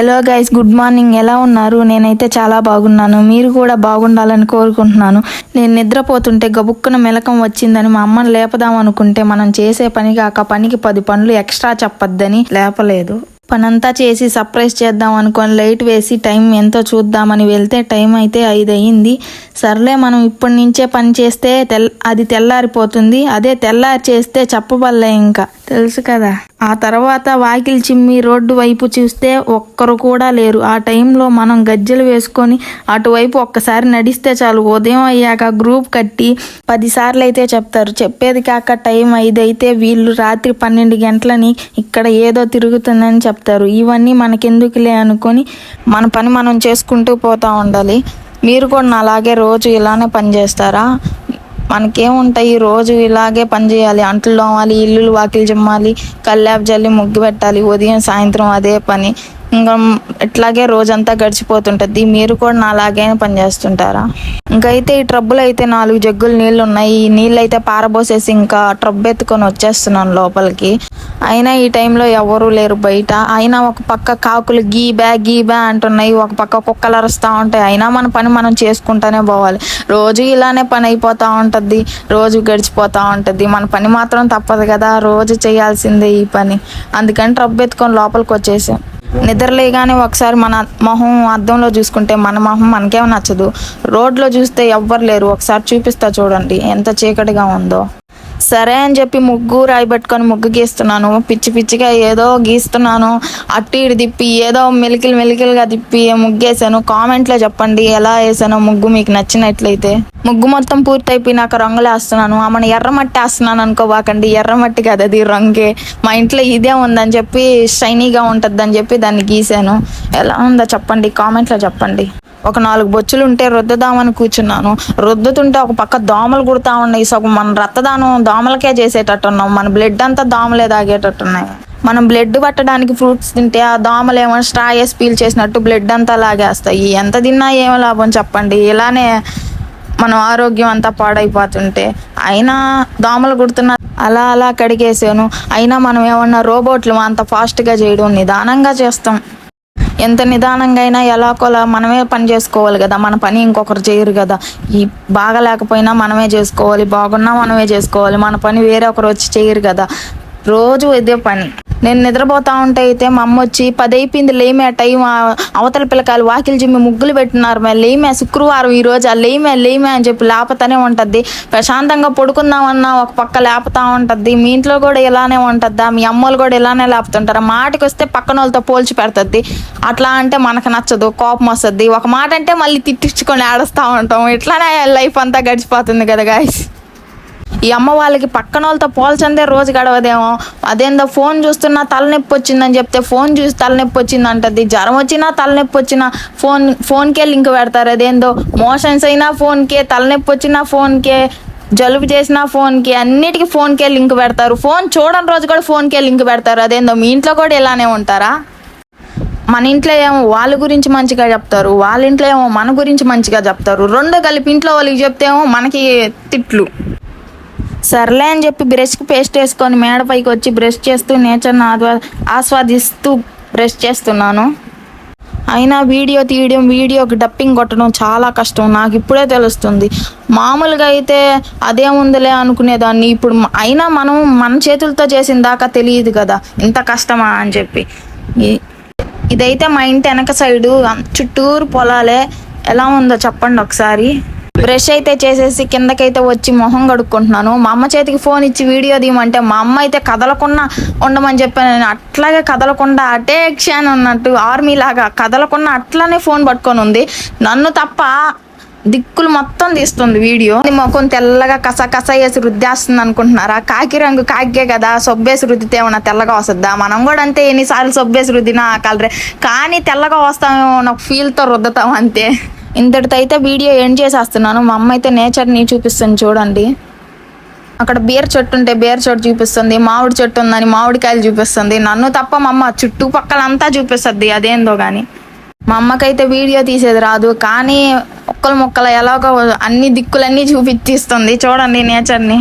Hello guys, good morning. ఎలా ఉన్నారు? నేనైతే చాలా బాగున్నాను. మీరు కూడా బాగుండాలని కోరుకుంటున్నాను. నేను నిద్రపోతుంటే గబుక్కున మెలకం వచ్చిందని మా అమ్మని లేపదాం అనుకుంటే మనం చేసే పని కాక పనికి 10 పనులు ఎక్స్ట్రా చెప్పొద్దని లేపలేదు. పనంతా చేసి సర్ప్రైజ్ చేద్దాం అనుకొని లైట్ వేసి టైం ఎంతో చూద్దామని వెళ్తే టైం అయితే 5 అయ్యింది. సర్లే మనం ఇప్పటి నుంచే పని చేస్తే అది తెల్లారిపోతుంది. అదే తెల్లారి చేస్తే చెప్పబల్లే, ఇంకా తెలుసు కదా. ఆ తర్వాత వాకిలి చిమ్మి రోడ్డు వైపు చూస్తే ఒక్కరు కూడా లేరు. ఆ టైంలో మనం గజ్జెలు వేసుకొని అటువైపు ఒక్కసారి నడిస్తే చాలు. ఉదయం అయ్యాక గ్రూప్ కట్టి 10 సార్లు అయితే చెప్తారు. చెప్పేది కాక టైం 5 అయితే వీళ్ళు రాత్రి 12 గంటలని ఇక్కడ ఏదో తిరుగుతుందని చెప్తారు. ఇవన్నీ మనకెందుకులే అనుకొని మన పని మనం చేసుకుంటూ పోతూ ఉండాలి. మీరు కూడా అలాగే రోజు ఇలానే పని చేస్తారా? మనకేముంటాయి, రోజు ఇలాగే పని చేయాలి. అంట్లు తోమాలి, ఇల్లులు వాకిలు చిమ్మాలి, కల్లాపు జల్లి ముగ్గు పెట్టాలి. ఉదయం సాయంత్రం అదే పని. ఇంకా ఇట్లాగే రోజంతా గడిచిపోతుంటుంది. మీరు కూడా నాలాగే పని చేస్తుంటారా? ఇంకైతే ఈ ట్రబ్బులు అయితే 4 జగ్గులు నీళ్ళు ఉన్నాయి. ఈ నీళ్ళు అయితే పారబోసేసి ఇంకా ట్రబ్బు ఎత్తుకొని వచ్చేస్తున్నాను లోపలికి. అయినా ఈ టైంలో ఎవరూ లేరు బయట. అయినా ఒక పక్క కాకులు గీ బ్యా అంటున్నాయి, ఒక పక్క కుక్కలు అరుస్తూ ఉంటాయి. అయినా మన పని మనం చేసుకుంటూనే పోవాలి. రోజు ఇలానే పని అయిపోతూ ఉంటుంది, రోజు గడిచిపోతూ ఉంటుంది. మన పని మాత్రం తప్పదు కదా, రోజు చేయాల్సిందే ఈ పని. అందుకని ట్రబ్బు ఎత్తుకొని లోపలికి వచ్చేసాం. నిద్రలేగానే ఒకసారి మన మొహం అద్దంలో చూసుకుంటే మన మొహం మనకేమో నచ్చదు. రోడ్లో చూస్తే ఎవ్వరు లేరు. ఒకసారి చూపిస్తా చూడండి ఎంత చీకటిగా ఉందో. సరే అని చెప్పి ముగ్గు రాయి పెట్టుకొని ముగ్గు గీస్తున్నాను. పిచ్చిగా ఏదో గీస్తున్నాను. అటు ఇటు తిప్పి ఏదో మెలికలుగా తిప్పి ముగ్గేసాను. కామెంట్లో చెప్పండి ఎలా వేసానో ముగ్గు మీకు నచ్చినట్లయితే. ముగ్గు మొత్తం పూర్తి అయిపోయినాక రంగులు వేస్తున్నాను. ఆమెను ఎర్రమట్టి వేస్తున్నాను అనుకోవాకండి, ఎర్రమట్టి కదా అది రంగే. మా ఇంట్లో ఇదే ఉందని చెప్పి షైనీగా ఉంటుంది అని చెప్పి దాన్ని గీసాను. ఎలా ఉందో చెప్పండి, కామెంట్లో చెప్పండి. ఒక 4 బొచ్చులు ఉంటే రుద్దుదామని కూర్చున్నాను. రుద్దుతుంటే ఒక పక్క దోమలు కుడతా ఉన్నాయి. సగం మన రక్తదానం దోమలకే చేసేటట్టున్నాం. మన బ్లడ్ అంతా దోమలే తాగేటట్టున్నాయి. మనం బ్లడ్ పట్టడానికి ఫ్రూట్స్ తింటే ఆ దోమలేమో స్ట్రా వేసి పీల్ చేసినట్టు బ్లడ్ అంతా లాగేస్తాయి. ఎంత తిన్నా ఏమో లాభం చెప్పండి. ఇలానే మనం ఆరోగ్యం అంతా పాడైపోతుంటే. అయినా దోమలు కుడుతున్నా అలా కడిగేసాను. అయినా మనం ఏమన్నా రోబోట్లు అంత ఫాస్ట్గా చేయడం, నిదానంగా చేస్తాం. ఎంత నిదానంగా అయినా ఎలాగోలా మనమే పని చేసుకోవాలి కదా. మన పని ఇంకొకరు చేయరు కదా. ఈ బాగా లేకపోయినా మనమే చేసుకోవాలి, బాగున్నా మనమే చేసుకోవాలి. మన పని వేరే ఒకరు వచ్చి చేయరు కదా. రోజు ఇదే పని. నేను నిద్రపోతా ఉంటే అయితే మా అమ్మ వచ్చి 10 అయిపోయింది లేమే, టైం అవతల పిల్లకాయలు వాకిలి జిమ్మి ముగ్గులు పెట్టినారు, మే లేమే, శుక్రవారం ఈరోజు ఆ లేమే అని చెప్పి లేపతానే ఉంటుంది. ప్రశాంతంగా పడుకుందామన్నా ఒక పక్క లేపుతా ఉంటుంది. మీ ఇంట్లో కూడా ఇలానే ఉంటుందా? మీ అమ్మలు కూడా ఇలానే లేపుతుంటారా? మాటకి వస్తే పక్కన వాళ్ళతో పోల్చి పెడుతుంది. అట్లా అంటే మనకు నచ్చదు, కోపం వస్తుంది. ఒక మాట అంటే మళ్ళీ తిట్టించుకొని ఆడుస్తూ ఉంటాం. ఇట్లానే లైఫ్ అంతా గడిచిపోతుంది కదా గాయస్. ఈ అమ్మ వాళ్ళకి పక్కన వాళ్ళతో పోల్చందే రోజు గడవదేమో. అదేందో ఫోన్ చూస్తున్నా తలనొప్పి వచ్చిందని చెప్తే ఫోన్ చూసి తలనొప్పి వచ్చింది అంటది. జ్వరం వచ్చినా తలనొప్పి వచ్చినా ఫోన్కే లింక్ పెడతారు. అదేందో మోషన్స్ అయినా ఫోన్కే, తలనొప్పి వచ్చినా ఫోన్కే, జలుబు చేసినా ఫోన్కి, అన్నిటికీ ఫోన్కే లింక్ పెడతారు. ఫోన్ చూడని రోజు కూడా ఫోన్కే లింక్ పెడతారు. అదేందో మీ ఇంట్లో కూడా ఇలానే ఉంటారా? మన ఇంట్లో ఏమో వాళ్ళ గురించి మంచిగా చెప్తారు, వాళ్ళ ఇంట్లో ఏమో మన గురించి మంచిగా చెప్తారు. రెండు కలిపి ఇంట్లో వాళ్ళకి చెప్తే ఏమో మనకి తిట్లు. సర్లే అని చెప్పి బ్రష్కి పేస్ట్ వేసుకొని మేడపైకి వచ్చి బ్రష్ చేస్తూ నేచర్ని ఆస్వాదిస్తూ బ్రష్ చేస్తున్నాను. అయినా వీడియో తీయడం, వీడియోకి డప్పింగ్ కొట్టడం చాలా కష్టం. నాకు ఇప్పుడే తెలుస్తుంది. మామూలుగా అయితే అదేముందిలే అనుకునేదాన్ని. ఇప్పుడు అయినా మనం మన చేతులతో చేసిన దాకా తెలియదు కదా ఇంత కష్టమా అని చెప్పి. ఇదైతే మా ఇంటి వెనక సైడు చుట్టూరు పొలాలే. ఎలా ఉందో చెప్పండి ఒకసారి. బ్రష్ అయితే చేసేసి కిందకైతే వచ్చి మొహం కడుక్కుంటున్నాను. మా అమ్మ చేతికి ఫోన్ ఇచ్చి వీడియో తీయమంటే మా అమ్మ అయితే కదలకుండా ఉండమని చెప్పాను. నేను అట్లాగే కదలకుండా అటే యాక్షన్ ఉన్నట్టు ఆర్మీ లాగా కదలకుండా అట్లానే ఫోన్ పట్టుకొని ఉంది. నన్ను తప్ప దిక్కులు మొత్తం తీస్తుంది వీడియో. మొఖం తెల్లగా కస వేసి రుద్దేస్తుంది అనుకుంటున్నారా? కాకి రంగు కాకే కదా, సొబ్బేసి రుద్దితే ఏమన్నా తెల్లగా వస్తుందా? మనం కూడా అంతే, ఎన్నిసార్లు సొబ్బేసి రుద్దినా కలరే, కానీ తెల్లగా వస్తామేమో నాకు ఫీల్తో రుద్దుతాం అంతే. ఇంతటితో అయితే వీడియో ఎండ్ చేసేస్తున్నాను. మా అమ్మ అయితే నేచర్ని చూపిస్తుంది చూడండి. అక్కడ బీర చెట్టు ఉంటే బీర చెట్టు చూపిస్తుంది, మామిడి చెట్టు ఉందని మామిడికాయలు చూపిస్తుంది. నన్ను తప్ప మా అమ్మ చుట్టుపక్కలంతా చూపిస్తుంది. అదేందో కానీ మా అమ్మకైతే వీడియో తీసేది రాదు, కానీ ఒక్కలు మొక్కలు ఎలాగో అన్ని దిక్కులన్నీ చూపించిస్తుంది చూడండి నేచర్ని.